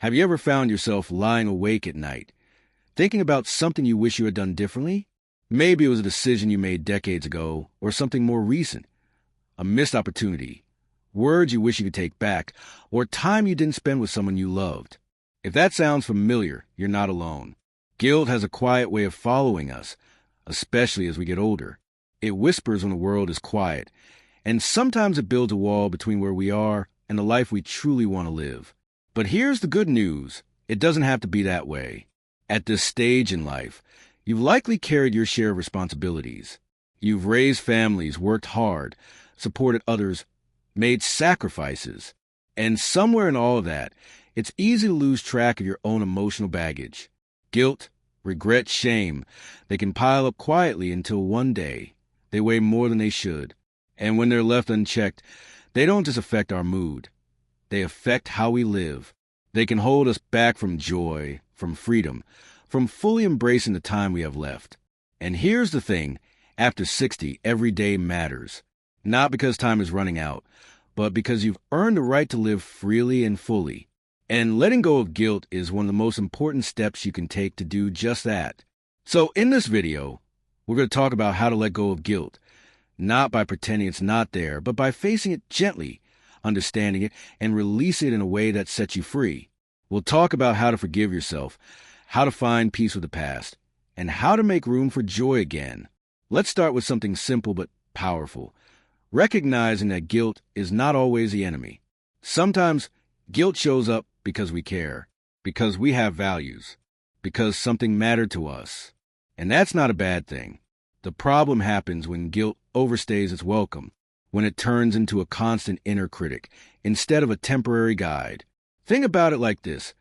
Have you ever found yourself lying awake at night, thinking about something you wish you had done differently? Maybe it was a decision you made decades ago, or something more recent, a missed opportunity, words you wish you could take back, or time you didn't spend with someone you loved. If that sounds familiar, you're not alone. Guilt has a quiet way of following us, especially as we get older. It whispers when the world is quiet, and sometimes it builds a wall between where we are and the life we truly want to live. But here's the good news. It doesn't have to be that way. At this stage in life, you've likely carried your share of responsibilities. You've raised families, worked hard, supported others, made sacrifices. And somewhere in all of that, it's easy to lose track of your own emotional baggage. Guilt, regret, shame, they can pile up quietly until one day they weigh more than they should. And when they're left unchecked, they don't just affect our mood. They affect how we live. They can hold us back from joy, from freedom, from fully embracing the time we have left. And here's the thing, after 60, every day matters. Not because time is running out, but because you've earned the right to live freely and fully. And letting go of guilt is one of the most important steps you can take to do just that. So in this video, we're going to talk about how to let go of guilt, not by pretending it's not there, but by facing it gently, understanding it, and release it in a way that sets you free. We'll talk about how to forgive yourself, how to find peace with the past, and how to make room for joy again. Let's start with something simple but powerful, recognizing that guilt is not always the enemy. Sometimes guilt shows up because we care, because we have values, because something mattered to us. And that's not a bad thing. The problem happens when guilt overstays its welcome, when it turns into a constant inner critic instead of a temporary guide. Think about it like this.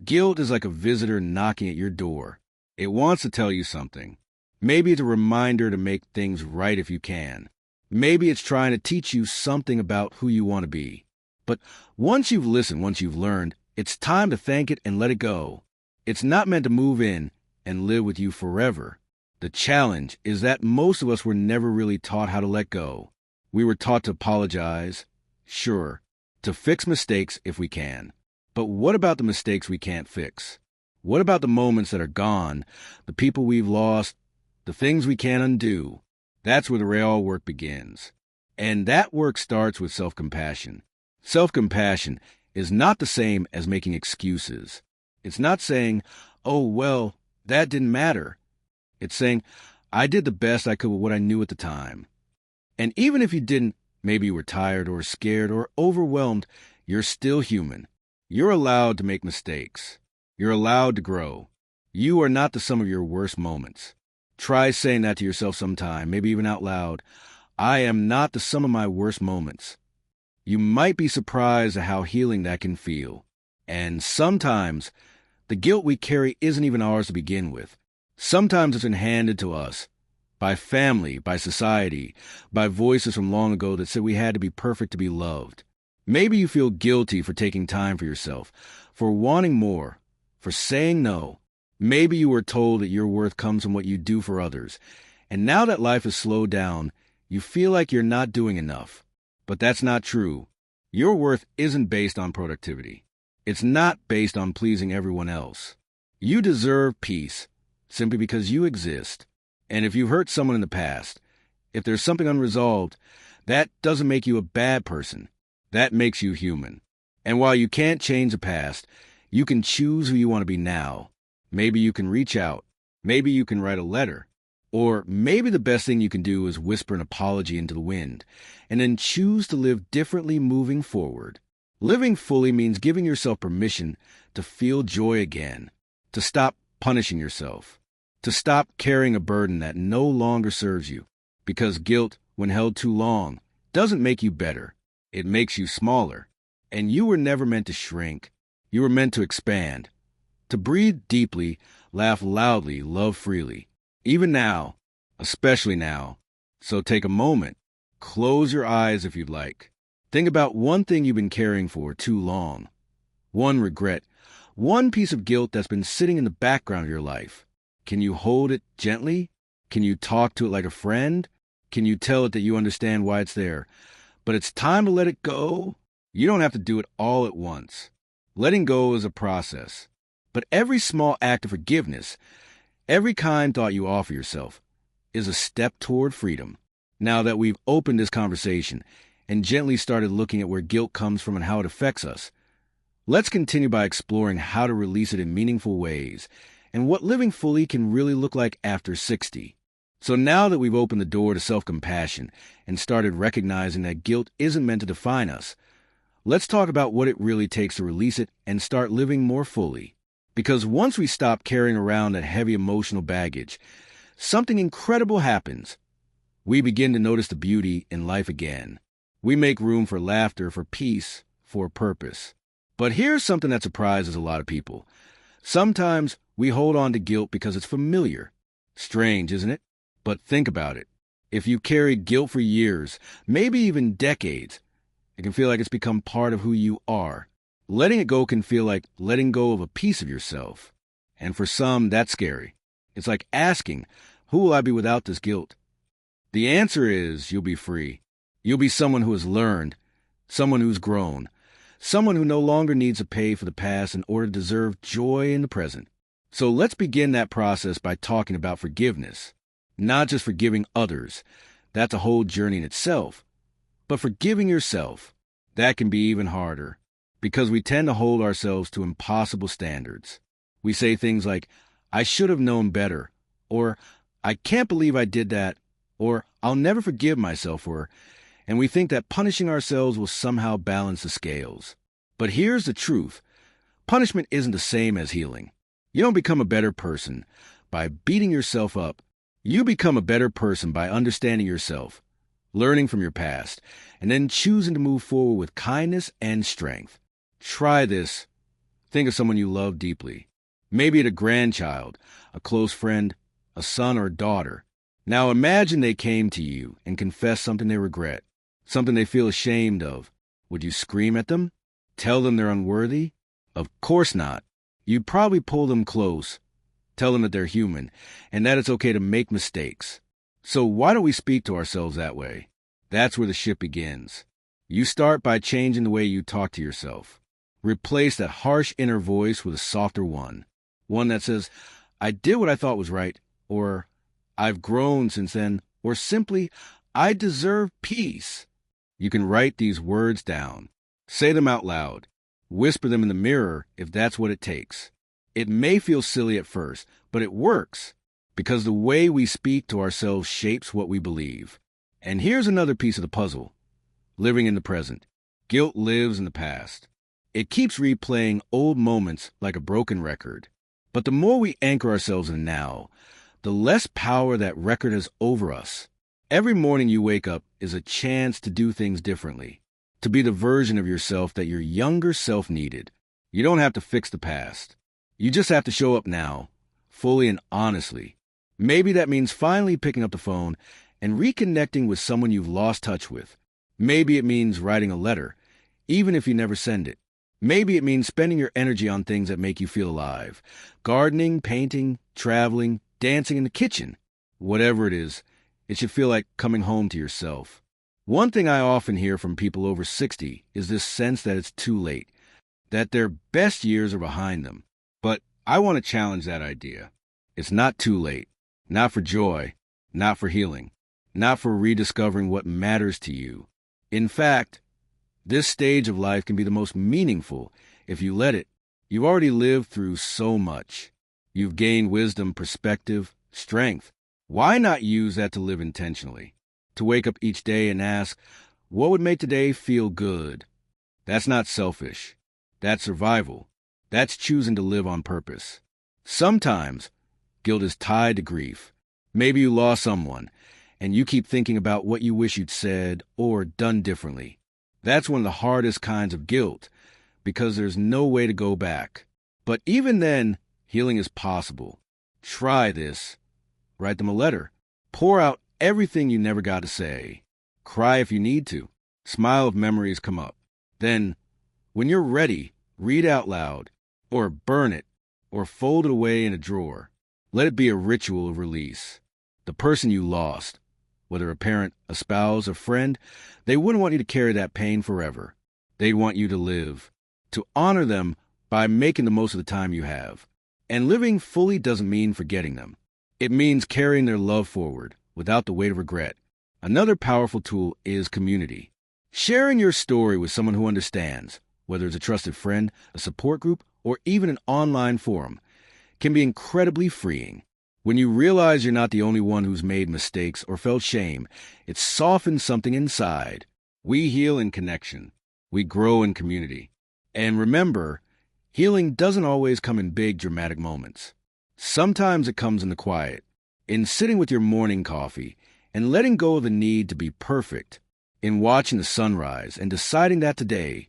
Guilt is like a visitor knocking at your door. It wants to tell you something. Maybe it's a reminder to make things right if you can. Maybe it's trying to teach you something about who you want to be. But once you've listened, once you've learned, it's time to thank it and let it go. It's not meant to move in and live with you forever. The challenge is that most of us were never really taught how to let go. We were taught to apologize, sure, to fix mistakes if we can. But what about the mistakes we can't fix? What about the moments that are gone, the people we've lost, the things we can't undo? That's where the real work begins. And that work starts with self-compassion. Self-compassion is not the same as making excuses. It's not saying, oh, well, that didn't matter. It's saying, I did the best I could with what I knew at the time. And even if you didn't, maybe you were tired or scared or overwhelmed, you're still human. You're allowed to make mistakes. You're allowed to grow. You are not the sum of your worst moments. Try saying that to yourself sometime, maybe even out loud. I am not the sum of my worst moments. You might be surprised at how healing that can feel. And sometimes, the guilt we carry isn't even ours to begin with. Sometimes it's been handed to us. By family, by society, by voices from long ago that said we had to be perfect to be loved. Maybe you feel guilty for taking time for yourself, for wanting more, for saying no. Maybe you were told that your worth comes from what you do for others, and now that life has slowed down, you feel like you're not doing enough. But that's not true. Your worth isn't based on productivity. It's not based on pleasing everyone else. You deserve peace simply because you exist. And if you've hurt someone in the past, if there's something unresolved, that doesn't make you a bad person. That makes you human. And while you can't change the past, you can choose who you want to be now. Maybe you can reach out. Maybe you can write a letter. Or maybe the best thing you can do is whisper an apology into the wind, and then choose to live differently moving forward. Living fully means giving yourself permission to feel joy again, to stop punishing yourself, to stop carrying a burden that no longer serves you, because guilt, when held too long, doesn't make you better. It makes you smaller. And you were never meant to shrink. You were meant to expand, to breathe deeply, laugh loudly, love freely. Even now, especially now. So take a moment. Close your eyes if you'd like. Think about one thing you've been carrying for too long. One regret. One piece of guilt that's been sitting in the background of your life. Can you hold it gently? Can you talk to it like a friend? Can you tell it that you understand why it's there? But it's time to let it go. You don't have to do it all at once. Letting go is a process. But every small act of forgiveness, every kind thought you offer yourself, is a step toward freedom. Now that we've opened this conversation and gently started looking at where guilt comes from and how it affects us, let's continue by exploring how to release it in meaningful ways and what living fully can really look like after 60. So now that we've opened the door to self-compassion and started recognizing that guilt isn't meant to define us, let's talk about what it really takes to release it and start living more fully. Because once we stop carrying around that heavy emotional baggage, something incredible happens. We begin to notice the beauty in life again. We make room for laughter, for peace, for purpose. But here's something that surprises a lot of people. Sometimes we hold on to guilt because it's familiar. Strange, isn't it? But think about it. If you carried guilt for years, maybe even decades, it can feel like it's become part of who you are. Letting it go can feel like letting go of a piece of yourself. And for some, that's scary. It's like asking, who will I be without this guilt? The answer is you'll be free. You'll be someone who has learned, someone who's grown, someone who no longer needs to pay for the past in order to deserve joy in the present. So let's begin that process by talking about forgiveness. Not just forgiving others. That's a whole journey in itself. But forgiving yourself, that can be even harder. Because we tend to hold ourselves to impossible standards. We say things like, I should have known better, or I can't believe I did that, or I'll never forgive myself for, and we think that punishing ourselves will somehow balance the scales. But here's the truth. Punishment isn't the same as healing. You don't become a better person by beating yourself up. You become a better person by understanding yourself, learning from your past, and then choosing to move forward with kindness and strength. Try this. Think of someone you love deeply. Maybe it's a grandchild, a close friend, a son or a daughter. Now imagine they came to you and confessed something they regret, something they feel ashamed of. Would you scream at them? Tell them they're unworthy? Of course not. You'd probably pull them close, tell them that they're human, and that it's okay to make mistakes. So why don't we speak to ourselves that way? That's where the shift begins. You start by changing the way you talk to yourself. Replace that harsh inner voice with a softer one that says, I did what I thought was right, or I've grown since then, or simply, I deserve peace. You can write these words down. Say them out loud. Whisper them in the mirror if that's what it takes. It may feel silly at first, but it works, because the way we speak to ourselves shapes what we believe. And here's another piece of the puzzle. Living in the present. Guilt lives in the past. It keeps replaying old moments like a broken record. But the more we anchor ourselves in now, the less power that record has over us. Every morning you wake up is a chance to do things differently, to be the version of yourself that your younger self needed. You don't have to fix the past. You just have to show up now, fully and honestly. Maybe that means finally picking up the phone and reconnecting with someone you've lost touch with. Maybe it means writing a letter, even if you never send it. Maybe it means spending your energy on things that make you feel alive. Gardening, painting, traveling, dancing in the kitchen. Whatever it is, it should feel like coming home to yourself. One thing I often hear from people over 60 is this sense that it's too late, that their best years are behind them. But I want to challenge that idea. It's not too late. Not for joy, not for healing, not for rediscovering what matters to you. In fact, this stage of life can be the most meaningful if you let it. You've already lived through so much. You've gained wisdom, perspective, strength. Why not use that to live intentionally? To wake up each day and ask, what would make today feel good? That's not selfish. That's survival. That's choosing to live on purpose. Sometimes, guilt is tied to grief. Maybe you lost someone, and you keep thinking about what you wish you'd said or done differently. That's one of the hardest kinds of guilt, because there's no way to go back. But even then, healing is possible. Try this. Write them a letter. Pour out everything you never got to say. Cry if you need to. Smile if memories come up. Then, when you're ready, read out loud, or burn it, or fold it away in a drawer. Let it be a ritual of release. The person you lost, whether a parent, a spouse, a friend, they wouldn't want you to carry that pain forever. They'd want you to live, to honor them by making the most of the time you have. And living fully doesn't mean forgetting them. It means carrying their love forward without the weight of regret. Another powerful tool is community. Sharing your story with someone who understands, whether it's a trusted friend, a support group, or even an online forum, can be incredibly freeing. When you realize you're not the only one who's made mistakes or felt shame, it softens something inside. We heal in connection. We grow in community. And remember, healing doesn't always come in big, dramatic moments. Sometimes it comes in the quiet, in sitting with your morning coffee and letting go of the need to be perfect, in watching the sunrise and deciding that today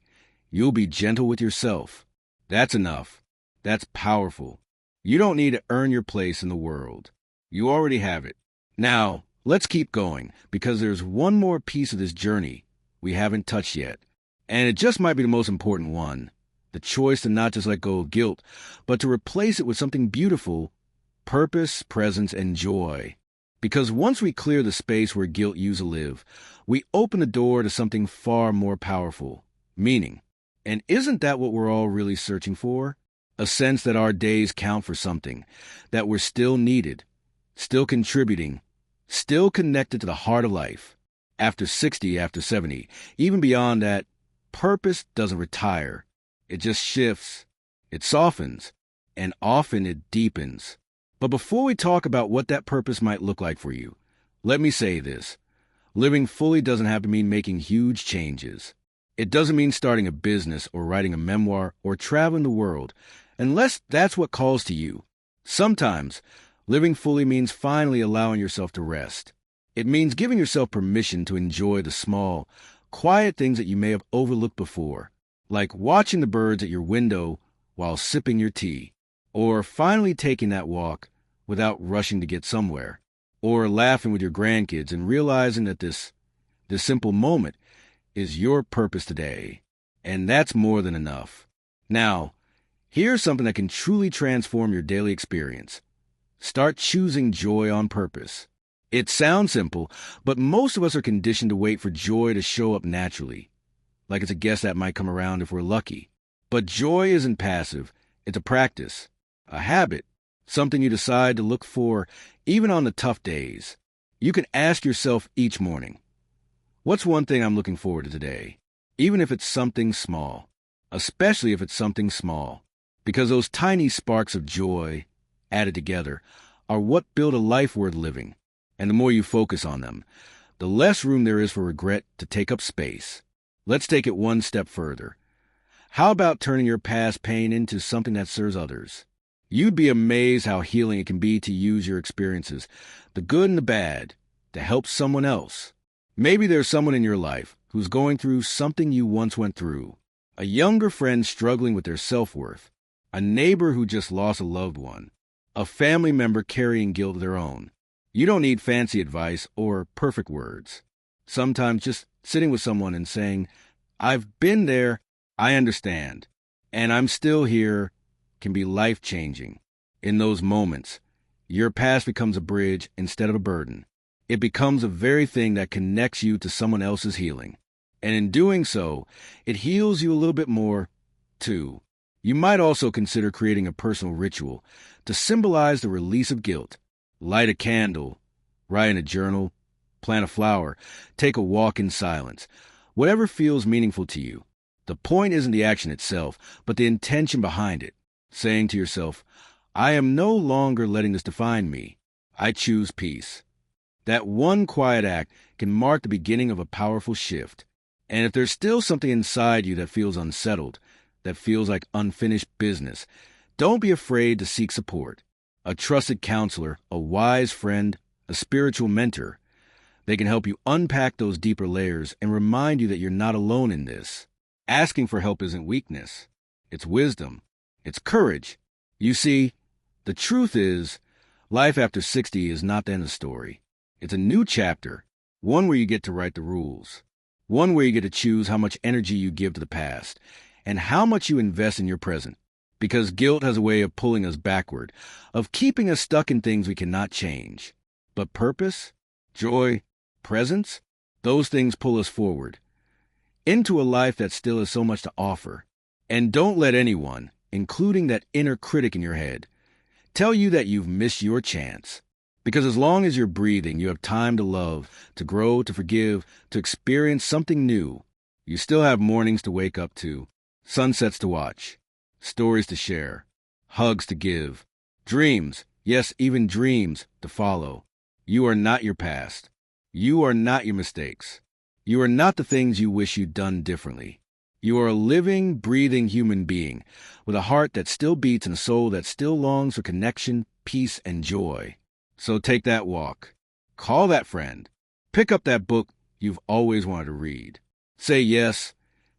you'll be gentle with yourself. That's enough. That's powerful. You don't need to earn your place in the world. You already have it. Now, let's keep going, because there's one more piece of this journey we haven't touched yet. And it just might be the most important one. The choice to not just let go of guilt, but to replace it with something beautiful, purpose, presence, and joy. Because once we clear the space where guilt used to live, we open the door to something far more powerful, meaning. And isn't that what we're all really searching for? A sense that our days count for something, that we're still needed, still contributing, still connected to the heart of life. After 60, after 70, even beyond that, purpose doesn't retire. It just shifts, it softens, and often it deepens. But before we talk about what that purpose might look like for you, let me say this. Living fully doesn't have to mean making huge changes. It doesn't mean starting a business or writing a memoir or traveling the world, unless that's what calls to you. Sometimes, living fully means finally allowing yourself to rest. It means giving yourself permission to enjoy the small, quiet things that you may have overlooked before, like watching the birds at your window while sipping your tea, or finally taking that walk without rushing to get somewhere, or laughing with your grandkids and realizing that this simple moment is your purpose today, and that's more than enough. Now, here's something that can truly transform your daily experience. Start choosing joy on purpose. It sounds simple, but most of us are conditioned to wait for joy to show up naturally, like it's a guest that might come around if we're lucky. But joy isn't passive. It's a practice, a habit, something you decide to look for even on the tough days. You can ask yourself each morning, what's one thing I'm looking forward to today? Even if it's something small, especially if it's something small, because those tiny sparks of joy added together are what build a life worth living. And the more you focus on them, the less room there is for regret to take up space. Let's take it one step further. How about turning your past pain into something that serves others? You'd be amazed how healing it can be to use your experiences, the good and the bad, to help someone else. Maybe there's someone in your life who's going through something you once went through, a younger friend struggling with their self-worth, a neighbor who just lost a loved one, a family member carrying guilt of their own. You don't need fancy advice or perfect words. Sometimes just sitting with someone and saying, I've been there, I understand, and I'm still here, can be life-changing. In those moments, your past becomes a bridge instead of a burden. It becomes a very thing that connects you to someone else's healing. And in doing so, it heals you a little bit more, too. You might also consider creating a personal ritual to symbolize the release of guilt. Light a candle, write in a journal, plant a flower, take a walk in silence. Whatever feels meaningful to you. The point isn't the action itself, but the intention behind it. Saying to yourself, I am no longer letting this define me. I choose peace. That one quiet act can mark the beginning of a powerful shift. And if there's still something inside you that feels unsettled, that feels like unfinished business, don't be afraid to seek support. A trusted counselor, a wise friend, a spiritual mentor. They can help you unpack those deeper layers and remind you that you're not alone in this. Asking for help isn't weakness. It's wisdom. It's courage. You see, the truth is, life after 60 is not the end of the story. It's a new chapter, one where you get to write the rules, one where you get to choose how much energy you give to the past and how much you invest in your present. Because guilt has a way of pulling us backward, of keeping us stuck in things we cannot change. But purpose, joy, presence, those things pull us forward, into a life that still has so much to offer. And don't let anyone, including that inner critic in your head, tell you that you've missed your chance. Because as long as you're breathing, you have time to love, to grow, to forgive, to experience something new. You still have mornings to wake up to, sunsets to watch, stories to share, hugs to give, dreams, yes, even dreams, to follow. You are not your past. You are not your mistakes. You are not the things you wish you'd done differently. You are a living, breathing human being with a heart that still beats and a soul that still longs for connection, peace, and joy. So take that walk. Call that friend. Pick up that book you've always wanted to read. Say yes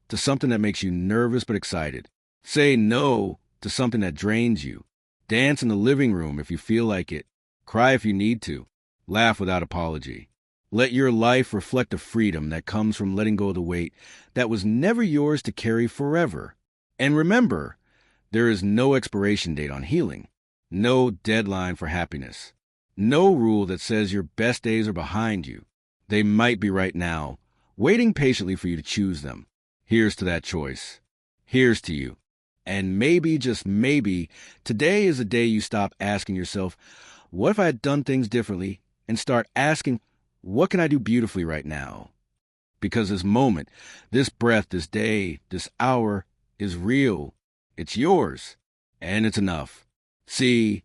to something that makes you nervous but excited. Say no to something that drains you. Dance in the living room if you feel like it. Cry if you need to. Laugh without apology. Let your life reflect the freedom that comes from letting go of the weight that was never yours to carry forever. And remember, there is no expiration date on healing, no deadline for happiness, no rule that says your best days are behind you. They might be right now, waiting patiently for you to choose them. Here's to that choice. Here's to you. And maybe, just maybe, today is the day you stop asking yourself, what if I had done things differently? And start asking, what can I do beautifully right now? Because this moment, this breath, this day, this hour is real. It's yours. And it's enough. See,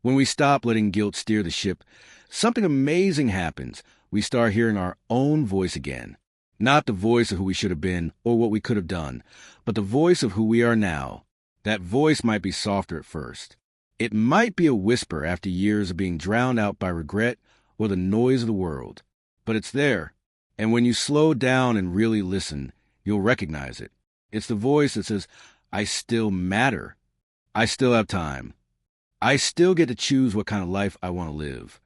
when we stop letting guilt steer the ship, something amazing happens. We start hearing our own voice again. Not the voice of who we should have been or what we could have done, but the voice of who we are now. That voice might be softer at first. It might be a whisper after years of being drowned out by regret or the noise of the world. But it's there. And when you slow down and really listen, you'll recognize it. It's the voice that says, I still matter. I still have time. I still get to choose what kind of life I want to live.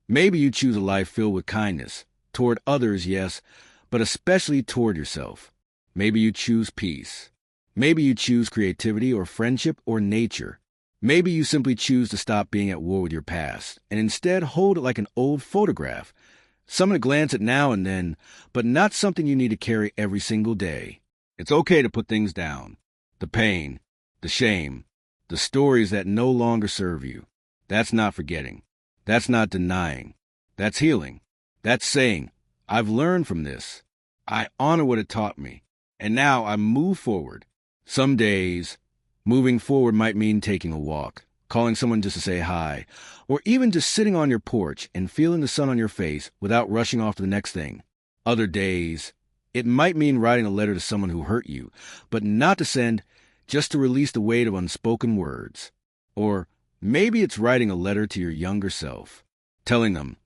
Maybe you choose a life filled with kindness, toward others, yes, but especially toward yourself. Maybe you choose peace. Maybe you choose creativity or friendship or nature. Maybe you simply choose to stop being at war with your past and instead hold it like an old photograph, something to glance at now and then, but not something you need to carry every single day. It's okay to put things down. The pain, the shame, the stories that no longer serve you. That's not forgetting. That's not denying. That's healing. That's saying, I've learned from this. I honor what it taught me. And now I move forward. Some days, moving forward might mean taking a walk, calling someone just to say hi, or even just sitting on your porch and feeling the sun on your face without rushing off to the next thing. Other days, it might mean writing a letter to someone who hurt you, but not to send, just to release the weight of unspoken words. Or maybe it's writing a letter to your younger self, telling them,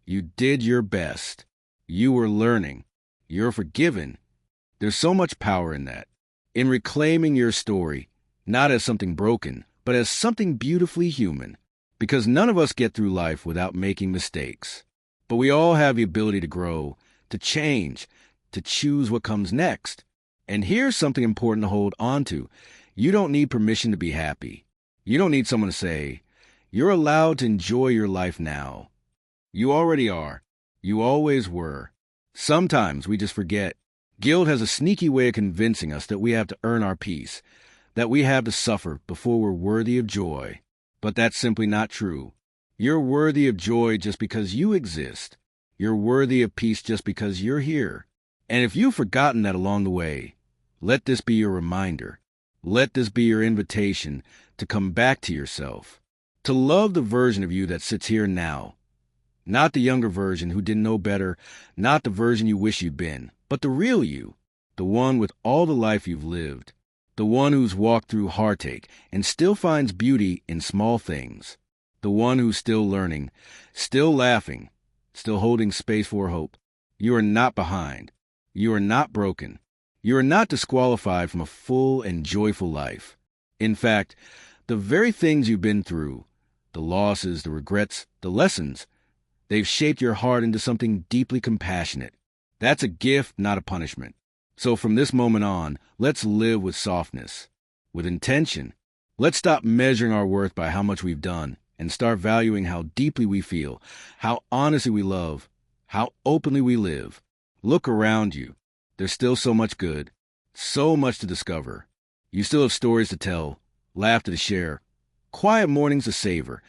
you did your best, you were learning, you're forgiven. There's so much power in that, in reclaiming your story, not as something broken, but as something beautifully human. Because none of us get through life without making mistakes. But we all have the ability to grow, to change, to choose what comes next. And here's something important to hold on to. You don't need permission to be happy. You don't need someone to say, you're allowed to enjoy your life now. You already are. You always were. Sometimes we just forget. Guilt has a sneaky way of convincing us that we have to earn our peace, that we have to suffer before we're worthy of joy. But that's simply not true. You're worthy of joy just because you exist. You're worthy of peace just because you're here. And if you've forgotten that along the way, let this be your reminder. Let this be your invitation to come back to yourself, to love the version of you that sits here now. Not the younger version who didn't know better, not the version you wish you'd been, but the real you, the one with all the life you've lived, the one who's walked through heartache and still finds beauty in small things, the one who's still learning, still laughing, still holding space for hope. You are not behind. You are not broken. You are not disqualified from a full and joyful life. In fact, the very things you've been through, the losses, the regrets, the lessons, they've shaped your heart into something deeply compassionate. That's a gift, not a punishment. So from this moment on, let's live with softness, with intention. Let's stop measuring our worth by how much we've done and start valuing how deeply we feel, how honestly we love, how openly we live. Look around you. There's still so much good, so much to discover. You still have stories to tell, laughter to share, quiet mornings to savor,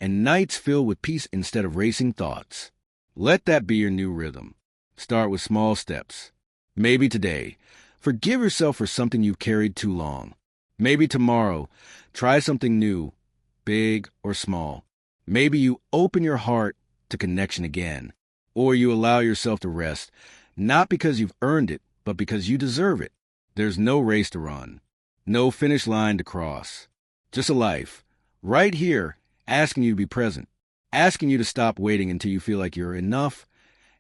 and nights filled with peace instead of racing thoughts. Let that be your new rhythm. Start with small steps. Maybe today, forgive yourself for something you've carried too long. Maybe tomorrow, try something new, big or small. Maybe you open your heart to connection again, or you allow yourself to rest, not because you've earned it, but because you deserve it. There's no race to run, no finish line to cross, just a life, right here, asking you to be present, asking you to stop waiting until you feel like you're enough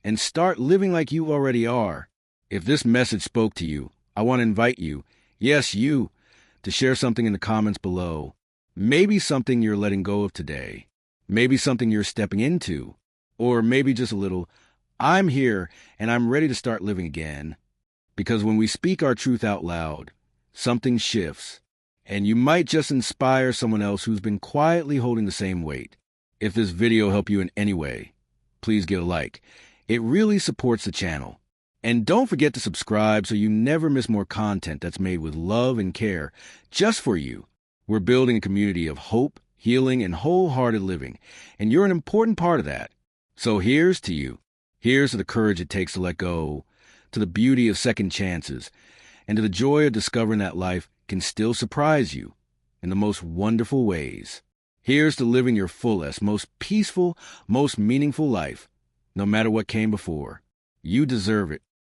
and start living like you already are. If this message spoke to you, I want to invite you, yes, you, to share something in the comments below. Maybe something you're letting go of today. Maybe something you're stepping into. Or maybe just a little, I'm here and I'm ready to start living again. Because when we speak our truth out loud, something shifts. And you might just inspire someone else who's been quietly holding the same weight. If this video helped you in any way, please give a like. It really supports the channel. And don't forget to subscribe so you never miss more content that's made with love and care just for you. We're building a community of hope, healing, and wholehearted living, and you're an important part of that. So here's to you. Here's to the courage it takes to let go, to the beauty of second chances, and to the joy of discovering that life can still surprise you in the most wonderful ways. Here's to living your fullest, most peaceful, most meaningful life, no matter what came before. You deserve it.